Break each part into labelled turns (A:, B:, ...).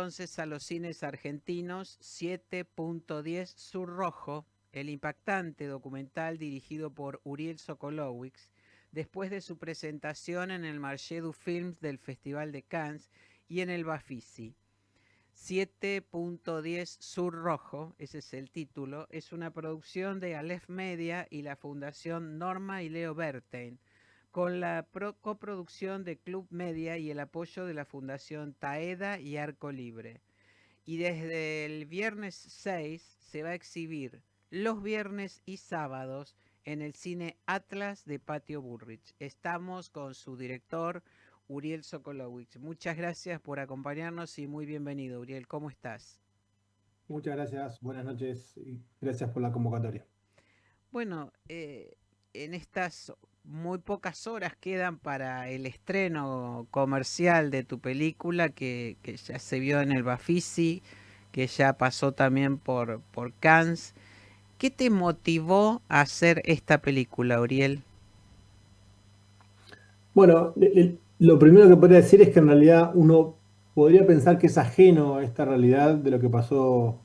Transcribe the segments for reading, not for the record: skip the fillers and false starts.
A: entonces a los cines argentinos 7.10 Sur Rojo, el impactante documental dirigido por Uriel Sokolowicz, después de su presentación en el Marché du Film del Festival de Cannes y en el Bafisi. 7.10 Sur Rojo, ese es el título, es una producción de Aleph Media y la Fundación Norma y Leo Bertein, con la coproducción de Club Media y el apoyo de la Fundación Taeda y Arco Libre. Y desde el viernes 6 se va a exhibir los viernes y sábados en el cine Atlas de Patio Bullrich. Estamos con su director, Uriel Sokolowicz. Muchas gracias por acompañarnos y muy bienvenido, Uriel. ¿Cómo estás?
B: Muchas gracias, buenas noches y gracias por la convocatoria.
A: Bueno, en estas muy pocas horas quedan para el estreno comercial de tu película que ya se vio en el Bafisi, que ya pasó también por Cannes. ¿Qué te motivó a hacer esta película, Uriel?
B: Bueno, lo primero que podría decir es que en realidad uno podría pensar que es ajeno a esta realidad de lo que pasó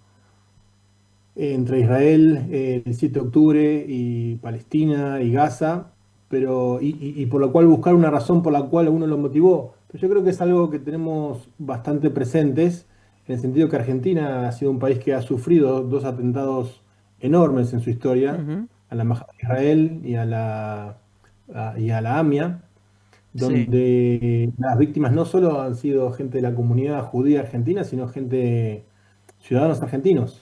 B: entre Israel el 7 de octubre y Palestina y Gaza, pero y por lo cual buscar una razón por la cual uno lo motivó. Pero yo creo que es algo que tenemos bastante presentes, en el sentido que Argentina ha sido un país que ha sufrido dos atentados enormes en su historia,
A: Ujú.
B: a la Embajada de Israel y a la AMIA,
A: Sí,
B: donde las víctimas no solo han sido gente de la comunidad judía argentina, sino ciudadanos argentinos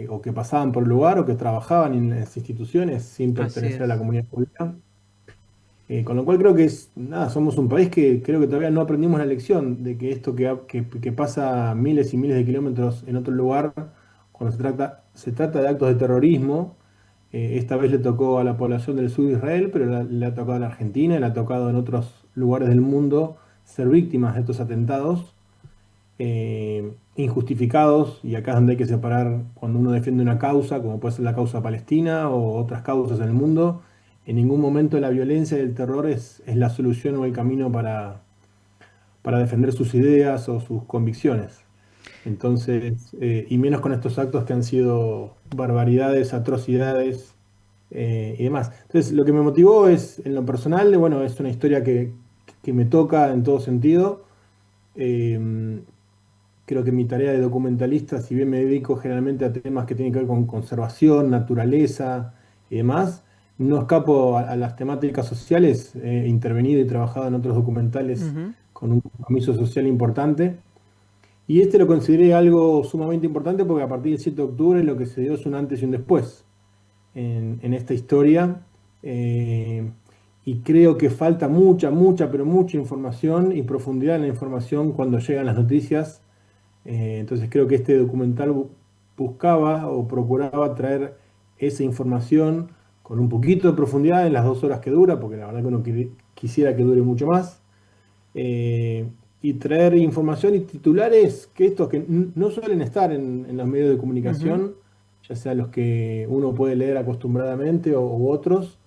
B: o que pasaban por el lugar o que trabajaban en las instituciones sin
A: así
B: pertenecer a la
A: es.
B: comunidad judía. Con lo cual creo que nada, somos un país que creo que todavía no aprendimos la lección de que esto que pasa miles y miles de kilómetros en otro lugar, cuando se trata de actos de terrorismo, esta vez le tocó a la población del sur de Israel, pero le ha tocado a la Argentina, le ha tocado en otros lugares del mundo ser víctimas de estos atentados injustificados, y acá es donde hay que separar cuando uno defiende una causa, como puede ser la causa palestina o otras causas en el mundo. En ningún momento la violencia y el terror es la solución o el camino para defender sus ideas o sus convicciones. Entonces, y menos con estos actos que han sido barbaridades, atrocidades y demás. Entonces, lo que me motivó es, en lo personal, bueno, es una historia que me toca en todo sentido. Eh, Creo que mi tarea de documentalista, si bien me dedico generalmente a temas que tienen que ver con conservación, naturaleza y demás, no escapo a las temáticas sociales. He intervenido y trabajado en otros documentales
A: Ujú.
B: con un compromiso social importante. Y este lo consideré algo sumamente importante porque a partir del 7 de octubre lo que se dio es un antes y un después en esta historia. Eh, y creo que falta mucha, pero mucha información y profundidad en la información cuando llegan las noticias. Entonces creo que este documental buscaba o procuraba traer esa información con un poquito de profundidad en las 2 horas que dura, porque la verdad que uno quisiera que dure mucho más, y traer información y titulares que estos que no suelen estar en los medios de
A: Ujú.
B: comunicación, ya sea los que uno puede leer acostumbradamente u otros.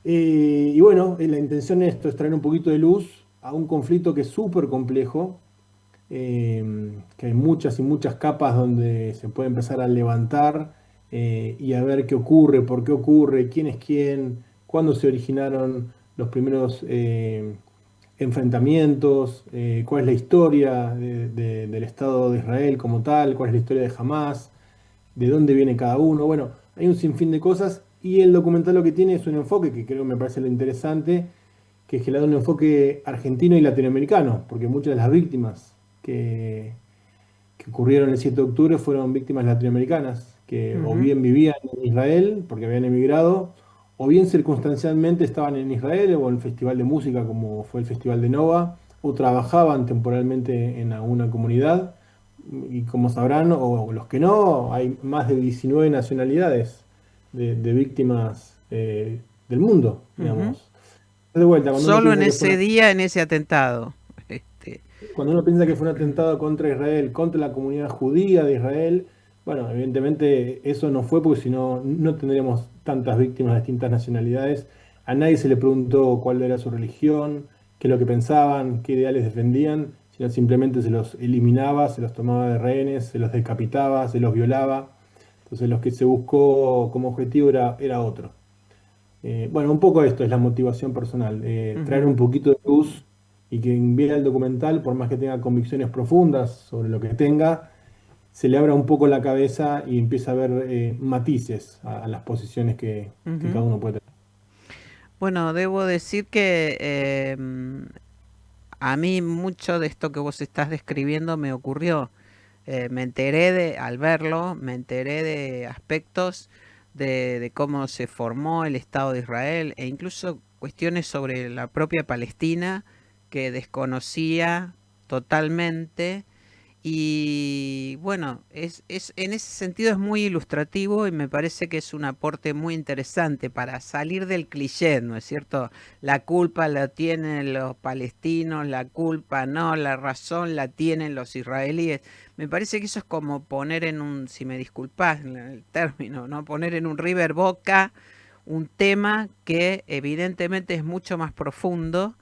B: Y bueno, la intención de esto es traer un poquito de luz a un conflicto que es súper complejo, que hay muchas y muchas capas donde se puede empezar a levantar y a ver qué ocurre, por qué ocurre, quién es quién, cuándo se originaron los primeros enfrentamientos, cuál es la historia del Estado de Israel como tal, cuál es la historia de Hamás, de dónde viene cada uno. Bueno, hay un sinfín de cosas y el documental lo que tiene es un enfoque que creo que me parece lo interesante, que es que le da un enfoque argentino y latinoamericano, porque muchas de las víctimas que ocurrieron el 7 de octubre fueron víctimas latinoamericanas, que o
A: Ujú.
B: bien vivían en Israel porque habían emigrado, o bien circunstancialmente estaban en Israel o en el festival de música como fue el Festival de Nova, o trabajaban temporalmente en alguna comunidad. Y como sabrán, o los que no, hay más de 19 nacionalidades de víctimas del mundo,
A: Ujú.
B: digamos. De vuelta,
A: Solo en ese día, en ese atentado. Este,
B: cuando uno piensa que fue un atentado contra Israel, contra la comunidad judía de Israel, bueno, evidentemente eso no fue porque si no, no tendríamos tantas víctimas de distintas nacionalidades. A nadie se le preguntó cuál era su religión, qué es lo que pensaban, qué ideales defendían. sino simplemente se los eliminaba, se los tomaba de rehenes, se los decapitaba, se los violaba. Entonces lo que se buscó como objetivo era otro. Bueno, un poco esto es la motivación personal, traer un
A: Ujú.
B: poquito de luz y que vea el documental, por más que tenga convicciones profundas sobre lo que tenga, se le abra un poco la cabeza y empieza a ver matices a las posiciones que cada
A: Ujú.
B: uno puede tener.
A: Bueno, debo decir que a mí mucho de esto que vos estás describiendo me ocurrió. Me enteré al verlo, me enteré de aspectos de cómo se formó el Estado de Israel e incluso cuestiones sobre la propia Palestina que desconocía totalmente. Y bueno, en ese sentido es muy ilustrativo y me parece que es un aporte muy interesante para salir del cliché, ¿no es cierto? La culpa la tienen los palestinos, la culpa no, la razón la tienen los israelíes. Me parece que eso es como poner en un, si me disculpas el término, ¿no? Poner en un River Boca un tema que evidentemente es mucho más profundo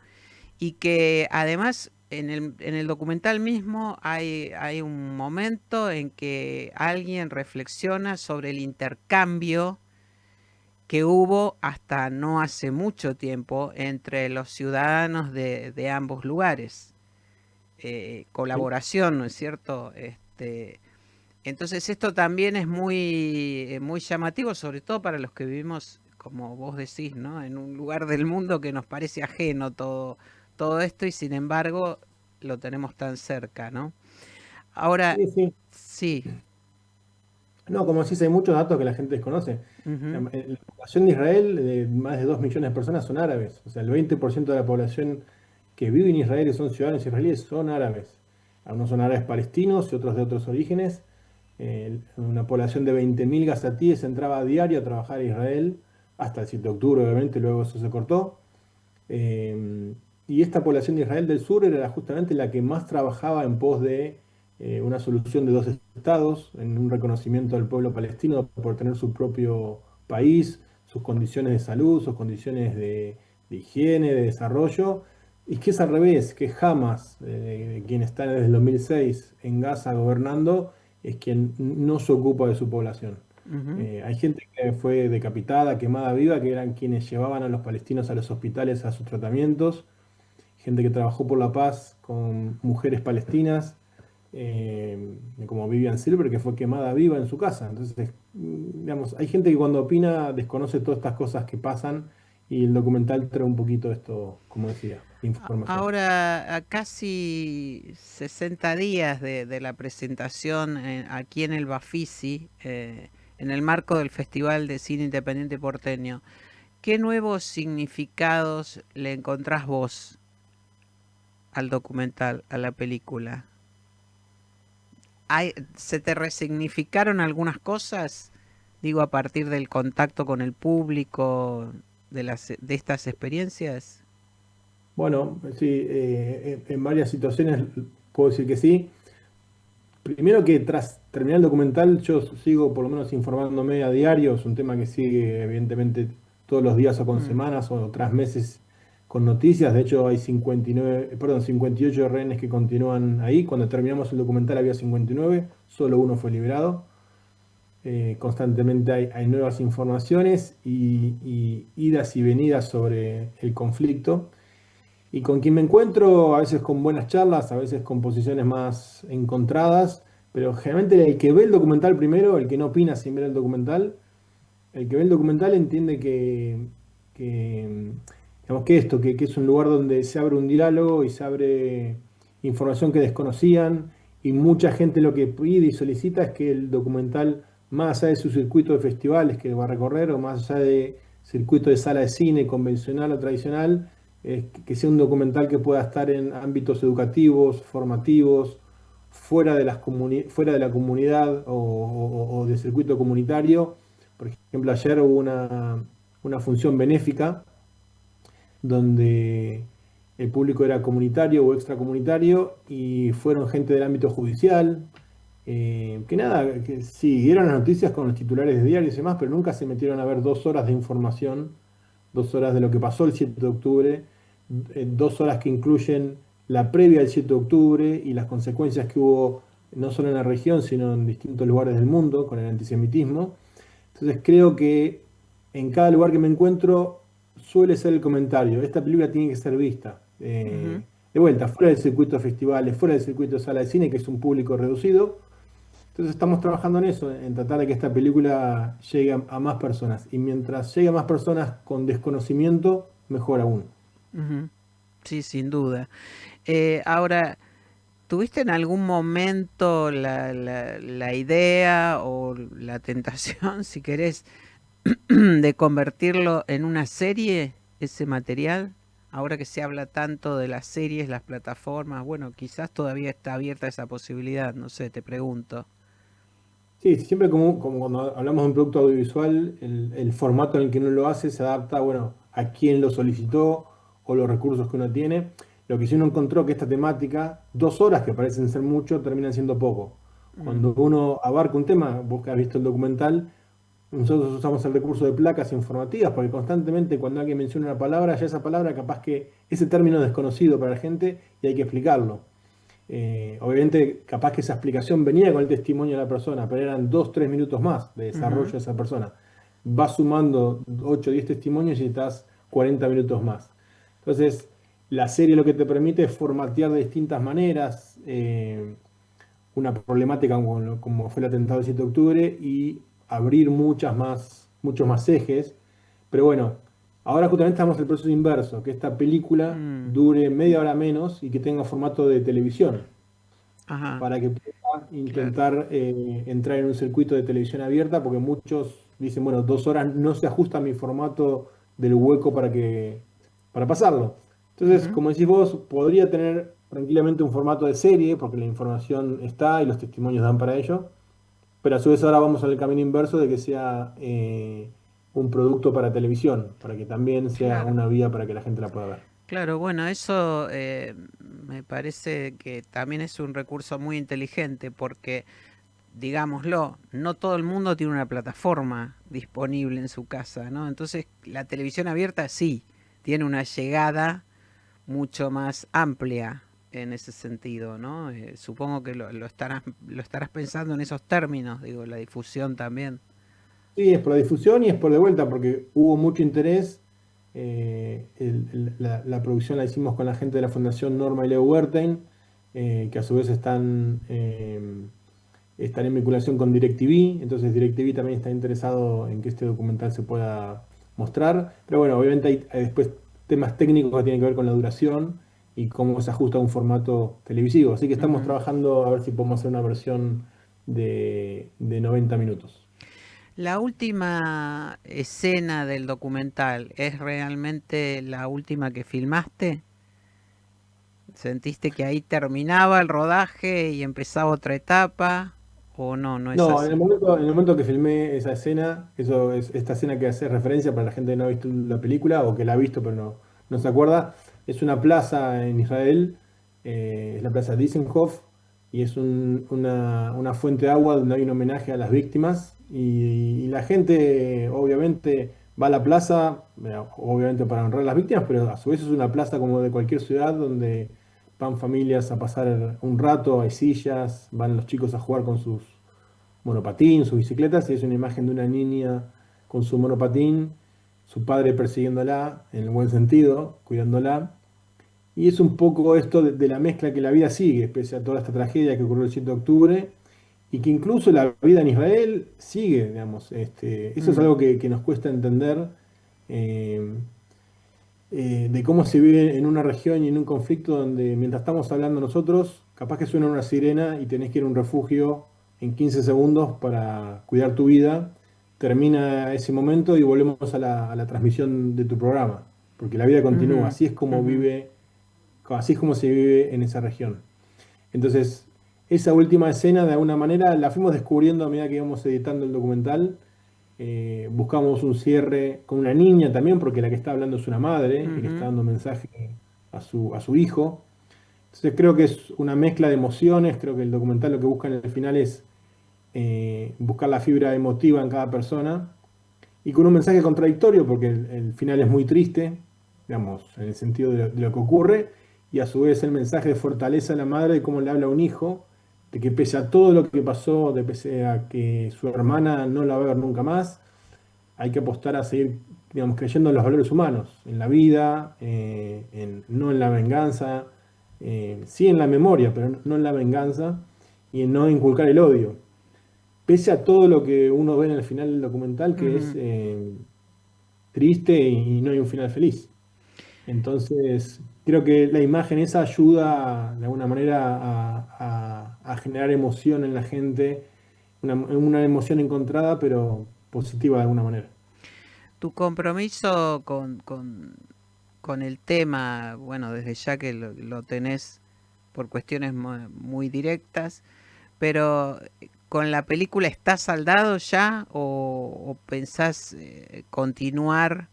A: y que además en el documental mismo hay un momento en que alguien reflexiona sobre el intercambio que hubo hasta no hace mucho tiempo entre los ciudadanos de ambos lugares.
B: Sí,
A: Colaboración, ¿no es cierto? Entonces esto también es muy llamativo, sobre todo para los que vivimos, como vos decís, ¿no? En un lugar del mundo que nos parece ajeno todo esto y sin embargo lo tenemos tan cerca, ¿no? Ahora,
B: sí, sí.
A: sí.
B: No, como decís, hay muchos datos que la gente desconoce.
A: Ujú.
B: La población de Israel, de más de 2 millones de personas, son árabes. O sea, el 20% de la población que vive en Israel y son ciudadanos israelíes son árabes. Algunos son árabes palestinos y otros de otros orígenes. Una población de 20.000 gazatíes entraba a diario a trabajar a Israel, hasta el 7 de octubre, obviamente, luego eso se cortó. Y esta población de Israel del sur era justamente la que más trabajaba en pos de una solución de dos estados, en un reconocimiento del pueblo palestino por tener su propio país, sus condiciones de salud, sus condiciones de higiene, de desarrollo, y que es al revés, que Hamas, quien está desde el 2006 en Gaza gobernando, es quien no se ocupa de su población.
A: Ujú.
B: Hay gente que fue decapitada, quemada viva, que eran quienes llevaban a los palestinos a los hospitales a sus tratamientos. Gente que trabajó por la paz con mujeres palestinas, como Vivian Silver, que fue quemada viva en su casa. Entonces, digamos, hay gente que cuando opina desconoce todas estas cosas que pasan y el documental trae un poquito esto, como decía, de información.
A: Ahora, a casi 60 días de la presentación aquí en el Bafisi, en el marco del Festival de Cine Independiente Porteño, ¿qué nuevos significados le encontrás vos al documental, a la película? ¿Se te resignificaron algunas cosas? Digo, a partir del contacto con el público, de estas experiencias.
B: Bueno, sí, en varias situaciones puedo decir que sí. Primero que tras terminar el documental, yo sigo por lo menos informándome a diario, es un tema que sigue evidentemente todos los días o con
A: Mm.
B: semanas o tras meses con noticias. De hecho, hay 59, perdón, 58 rehenes que continúan ahí. Cuando terminamos el documental había 59, solo uno fue liberado. Constantemente hay nuevas informaciones y idas y venidas sobre el conflicto. Y con quien me encuentro, a veces con buenas charlas, a veces con posiciones más encontradas, pero generalmente el que ve el documental primero, el que no opina sin ver el documental, el que ve el documental entiende que, digamos, que esto, que es un lugar donde se abre un diálogo y se abre información que desconocían, y mucha gente lo que pide y solicita es que el documental, más allá de su circuito de festivales que va a recorrer, o más allá de circuito de sala de cine convencional o tradicional, que sea un documental que pueda estar en ámbitos educativos, formativos, fuera de la comunidad o del circuito comunitario. Por ejemplo, ayer hubo una función benéfica donde el público era comunitario o extracomunitario y fueron gente del ámbito judicial, que nada, que siguieron las noticias con los titulares de diarios y demás, pero nunca se metieron a ver 2 horas de información, 2 horas de lo que pasó el 7 de octubre, 2 horas que incluyen la previa del 7 de octubre y las consecuencias que hubo no solo en la región, sino en distintos lugares del mundo con el antisemitismo. Entonces creo que en cada lugar que me encuentro suele ser el comentario, esta película tiene que ser vista.
A: Ujú.
B: De vuelta, fuera del circuito de festivales, fuera del circuito de sala de cine, que es un público reducido. Entonces estamos trabajando en eso, en tratar de que esta película llegue a más personas. Y mientras llegue a más personas con desconocimiento, mejor aún.
A: Ujú. Sí, sin duda. Ahora, ¿tuviste en algún momento la idea o la tentación, si querés, de convertirlo en una serie, ese material? Ahora que se habla tanto de las series, las plataformas, bueno, quizás todavía está abierta esa posibilidad, no sé, te pregunto.
B: Sí, siempre como cuando hablamos de un producto audiovisual, el formato en el que uno lo hace se adapta, bueno, a quién lo solicitó o los recursos que uno tiene. Lo que sí uno encontró que esta temática, 2 horas que parecen ser mucho, terminan siendo poco.
A: Mm,
B: Cuando uno abarca un tema, vos que has visto el documental, nosotros usamos el recurso de placas informativas porque constantemente cuando alguien menciona una palabra, ya esa palabra capaz que ese término es desconocido para la gente y hay que explicarlo. Obviamente, capaz que esa explicación venía con el testimonio de la persona, pero eran 2, 3 minutos más de desarrollo
A: ujú,
B: de esa persona. Vas sumando 8 o 10 testimonios y estás 40 minutos más. Entonces, la serie lo que te permite es formatear de distintas maneras una problemática como fue el atentado del 7 de octubre y abrir muchos más ejes. Pero bueno, ahora justamente estamos en el proceso inverso, que esta película
A: mm,
B: dure media hora menos y que tenga formato de televisión,
A: ajá,
B: para que pueda
A: claro.
B: intentar entrar en un circuito de televisión abierta, porque muchos dicen, bueno, 2 horas no se ajusta a mi formato del hueco para pasarlo. Entonces,
A: Ujú.
B: como decís vos, podría tener tranquilamente un formato de serie, porque la información está y los testimonios dan para ello, pero a su vez ahora vamos al camino inverso de que sea un producto para televisión, para que también sea
A: Claro.
B: una vía para que la gente la pueda ver.
A: Claro, bueno, eso me parece que también es un recurso muy inteligente porque, digámoslo, no todo el mundo tiene una plataforma disponible en su casa, ¿no? Entonces, la televisión abierta sí, tiene una llegada mucho más amplia en ese sentido, ¿no? Supongo que lo estarás pensando en esos términos, digo, la difusión también.
B: Sí, es por la difusión y es por de vuelta, porque hubo mucho interés. La producción la hicimos con la gente de la Fundación Norma y Leo Wertheim, que a su vez están en vinculación con DirecTV. Entonces DirecTV también está interesado en que este documental se pueda mostrar. Pero bueno, obviamente hay después temas técnicos que tienen que ver con la duración y cómo se ajusta a un formato televisivo. Así que estamos
A: Ujú.
B: trabajando a ver si podemos hacer una versión de 90 minutos.
A: La última escena del documental es realmente la última que filmaste. ¿Sentiste que ahí terminaba el rodaje y empezaba otra etapa? ¿O no, no es
B: No,
A: así?
B: en el momento que filmé esa escena, eso es esta escena que hace referencia para la gente que no ha visto la película o que la ha visto pero no se acuerda, es una plaza en Israel, es la plaza Dizenhof, y es una fuente de agua donde hay un homenaje a las víctimas y la gente obviamente va a la plaza, obviamente para honrar a las víctimas, pero a su vez es una plaza como de cualquier ciudad donde van familias a pasar un rato, hay sillas, van los chicos a jugar con sus monopatín, sus bicicletas, y es una imagen de una niña con su monopatín, su padre persiguiéndola, en el buen sentido, cuidándola. Y es un poco esto de la mezcla que la vida sigue, pese a toda esta tragedia que ocurrió el 7 de octubre, y que incluso la vida en Israel sigue, digamos. Eso es
A: Mm,
B: algo que nos cuesta entender, eh, de cómo se vive en una región y en un conflicto donde mientras estamos hablando nosotros, capaz que suena una sirena y tenés que ir a un refugio en 15 segundos para cuidar tu vida. Termina ese momento y volvemos a la transmisión de tu programa, porque la vida continúa.
A: ujú, ujú.
B: Así es como se vive en esa región. Entonces, esa última escena, de alguna manera, la fuimos descubriendo a medida que íbamos editando el documental. Buscamos un cierre con una niña también, porque la que está hablando es una madre y le está
A: Ujú.
B: dando mensaje a su hijo. Entonces creo que es una mezcla de emociones, creo que el documental lo que busca en el final es buscar la fibra emotiva en cada persona y con un mensaje contradictorio, porque el final es muy triste, digamos, en el sentido de lo que ocurre, y a su vez el mensaje de fortaleza a la madre de cómo le habla a un hijo, de que pese a todo lo que pasó, de pese a que su hermana no la va a ver nunca más, hay que apostar a seguir, digamos, creyendo en los valores humanos, en la vida, no en la venganza, sí en la memoria, pero no en la venganza, y en no inculcar el odio. Pese a todo lo que uno ve en el final del documental, que es
A: Ujú.
B: triste y no hay un final feliz. Entonces, creo que la imagen esa ayuda de alguna manera a generar emoción en la gente, una emoción encontrada, pero positiva de alguna manera.
A: Tu compromiso con el tema, bueno, desde ya que lo tenés por cuestiones muy directas, pero ¿con la película está saldado ya o pensás continuar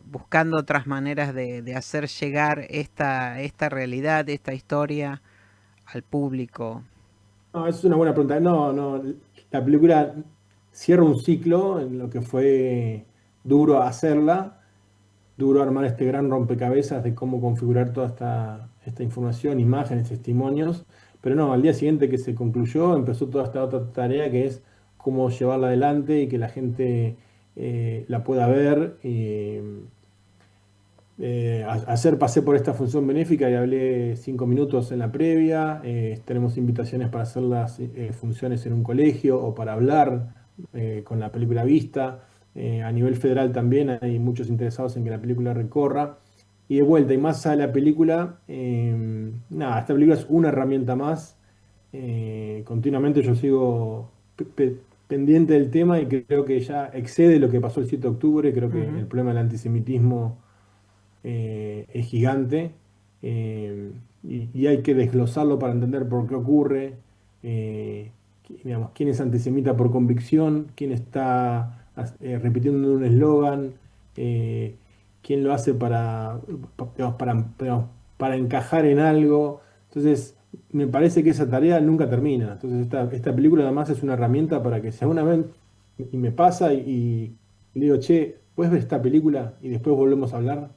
A: buscando otras maneras de hacer llegar esta realidad, esta historia al público?
B: No, esa es una buena pregunta. No, no, la película cierra un ciclo en lo que fue duro hacerla, duro armar este gran rompecabezas de cómo configurar toda esta información, imágenes, testimonios, pero no, al día siguiente que se concluyó, empezó toda esta otra tarea que es cómo llevarla adelante y que la gente la pueda ver. Ayer pasé por esta función benéfica y hablé 5 minutos en la previa. Tenemos invitaciones para hacer las funciones en un colegio o para hablar con la película vista. A nivel federal también hay muchos interesados en que la película recorra. Y de vuelta, y más allá de la película, nada, esta película es una herramienta más. Continuamente yo sigo pendiente del tema y creo que ya excede lo que pasó el 7 de octubre. Creo que
A: Ujú.
B: el problema del antisemitismo es gigante, y hay que desglosarlo para entender por qué ocurre, digamos, quién es antisemita por convicción, quién está repitiendo un eslogan, eh, quién lo hace digamos, para encajar en algo. Entonces, me parece que esa tarea nunca termina. Entonces, esta película además es una herramienta para que si alguna vez y me pasa y le digo, che, ¿puedes ver esta película y después volvemos a hablar?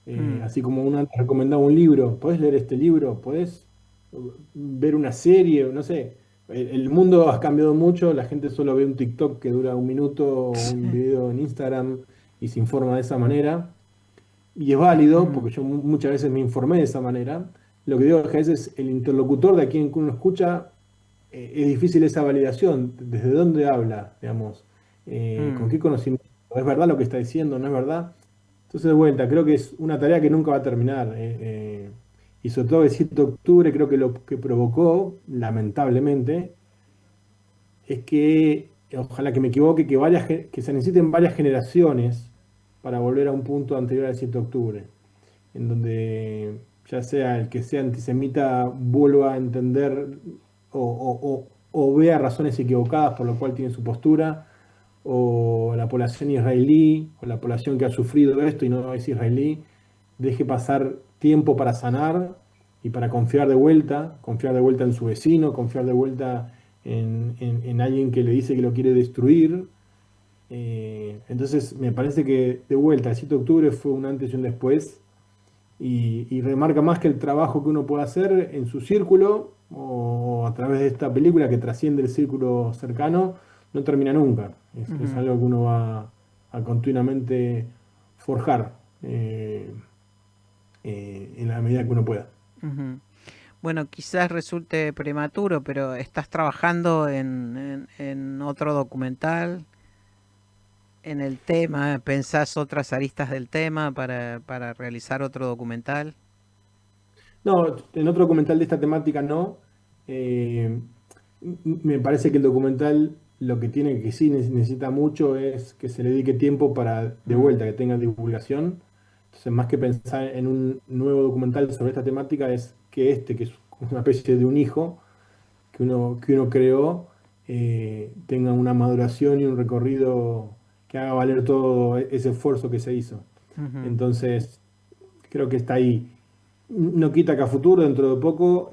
A: Mm.
B: Así como uno antes recomendaba un libro, ¿podés leer este libro? ¿Podés ver una serie? No sé. El mundo ha cambiado mucho, la gente solo ve un TikTok que dura un minuto o un video en Instagram y se informa de esa manera. Y es válido,
A: Ujú.
B: porque yo muchas veces me informé de esa manera. Lo que digo es que a veces el interlocutor de a quien uno escucha, es difícil esa validación. ¿Desde dónde habla? Digamos, ¿con
A: Mm.
B: qué conocimiento? ¿Es verdad lo que está diciendo? ¿No es verdad? Entonces, de vuelta, creo que es una tarea que nunca va a terminar. Y sobre todo el 7 de octubre, creo que lo que provocó, lamentablemente, es que, ojalá que me equivoque, que se necesiten varias generaciones para volver a un punto anterior al 7 de octubre, en donde ya sea el que sea antisemita vuelva a entender o vea razones equivocadas por lo cual tiene su postura, o la población israelí, o la población que ha sufrido esto y no es israelí, deje pasar tiempo para sanar y para confiar de vuelta en su vecino, confiar de vuelta en alguien que le dice que lo quiere destruir. Entonces, me parece que de vuelta, el 7 de octubre fue un antes y un después, y remarca más que el trabajo que uno puede hacer en su círculo o a través de esta película que trasciende el círculo cercano, no termina nunca. Es
A: Ujú.
B: algo que uno va a continuamente forjar en la medida que uno pueda.
A: Ujú. Bueno, quizás resulte prematuro, pero ¿estás trabajando en otro documental, en el tema? ¿Pensás otras aristas del tema para realizar otro documental?
B: No, en otro documental de esta temática no. Eh, Me parece que el documental lo que tiene que sí necesita mucho es que se le dedique tiempo para, de
A: Mm.
B: vuelta, que tenga divulgación. Entonces, más que pensar en un nuevo documental sobre esta temática, es que que es una especie de un hijo que uno creó, tenga una maduración y un recorrido que haga valer todo ese esfuerzo que se hizo.
A: Ujú.
B: Entonces, creo que está ahí. No quita que a futuro, dentro de poco,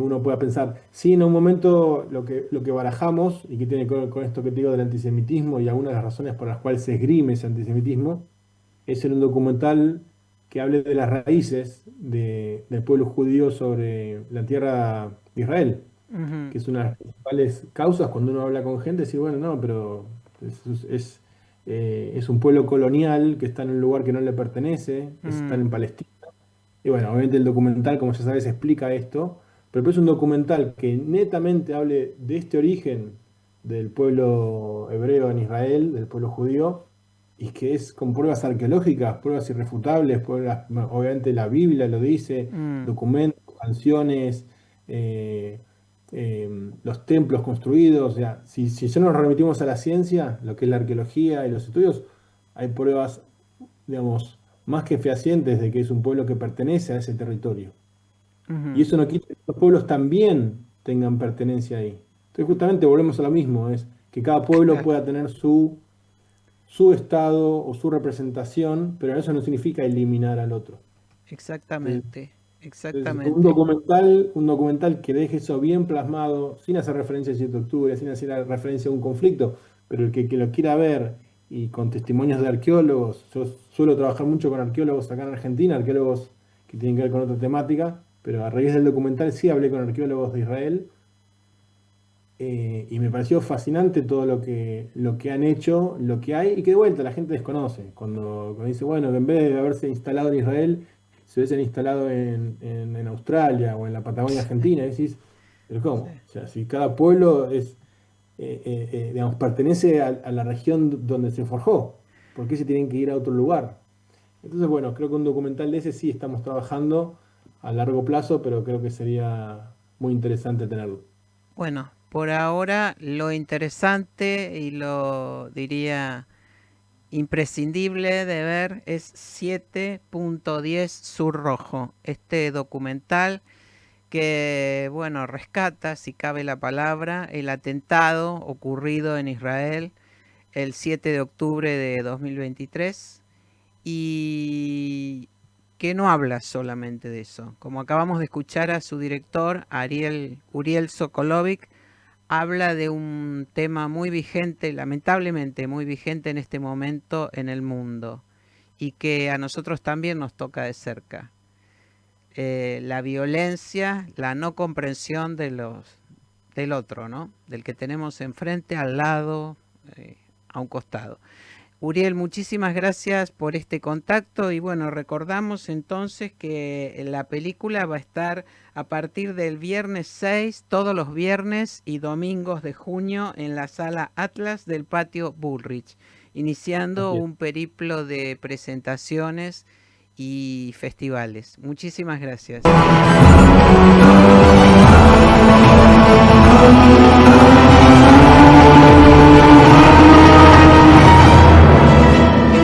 B: uno pueda pensar, sí, en un momento lo que barajamos, y que tiene que ver con esto que te digo del antisemitismo y algunas de las razones por las cuales se esgrime ese antisemitismo, es en un documental que hable de las raíces del pueblo judío sobre la tierra de Israel,
A: Ujú,
B: que es una de las principales causas cuando uno habla con gente, decir, bueno, no, pero es un pueblo colonial que está en un lugar que no le pertenece, están
A: mm,
B: en Palestina. Y bueno, obviamente el documental, como ya sabes, explica esto, pero es un documental que netamente hable de este origen del pueblo hebreo en Israel, del pueblo judío, y que es con pruebas arqueológicas, pruebas irrefutables, pruebas, obviamente la Biblia lo dice,
A: mm,
B: documentos, canciones, eh, los templos construidos, o sea, si ya nos remitimos a la ciencia, lo que es la arqueología y los estudios, hay pruebas, digamos, más que fehacientes de que es un pueblo que pertenece a ese territorio. Y
A: ujú.
B: eso no quita que los pueblos también tengan pertenencia ahí. Entonces justamente volvemos a lo mismo, es que cada pueblo
A: Claro,
B: pueda tener su estado o su representación, pero eso no significa eliminar al otro. Entonces,
A: exactamente,
B: entonces,
A: exactamente.
B: un documental que deje eso bien plasmado, sin hacer referencia al 7 de octubre, sin hacer referencia a un conflicto, pero el que lo quiera ver y con testimonios de arqueólogos, yo suelo trabajar mucho con arqueólogos acá en Argentina, arqueólogos que tienen que ver con otra temática, pero a raíz del documental sí hablé con arqueólogos de Israel y me pareció fascinante todo lo que han hecho, lo que hay, y que de vuelta la gente desconoce. Cuando dice, bueno, que en vez de haberse instalado en Israel, se hubiesen instalado en Australia o en la Patagonia Argentina, y decís, pero
A: Sí.
B: ¿cómo? O sea, si cada pueblo digamos, pertenece a la región donde se forjó, ¿por qué se tienen que ir a otro lugar? Entonces, bueno, creo que un documental de ese sí estamos trabajando a largo plazo, pero creo que sería muy interesante tenerlo.
A: Bueno, por ahora lo interesante y lo diría imprescindible de ver es 7.10 Sur Rojo, este documental que, bueno, rescata, si cabe la palabra, el atentado ocurrido en Israel el 7 de octubre de 2023 y que no habla solamente de eso. Como acabamos de escuchar a su director, Uriel Sokolovic, habla de un tema muy vigente, lamentablemente muy vigente en este momento en el mundo y que a nosotros también nos toca de cerca. La violencia, la no comprensión del otro, ¿no? Del que tenemos enfrente, al lado, a un costado. Uriel, muchísimas gracias por este contacto y bueno, recordamos entonces que la película va a estar a partir del viernes 6, todos los viernes y domingos de junio en la sala Atlas del patio Bullrich, iniciando
B: Así es.
A: un periplo de presentaciones y festivales. Muchísimas gracias.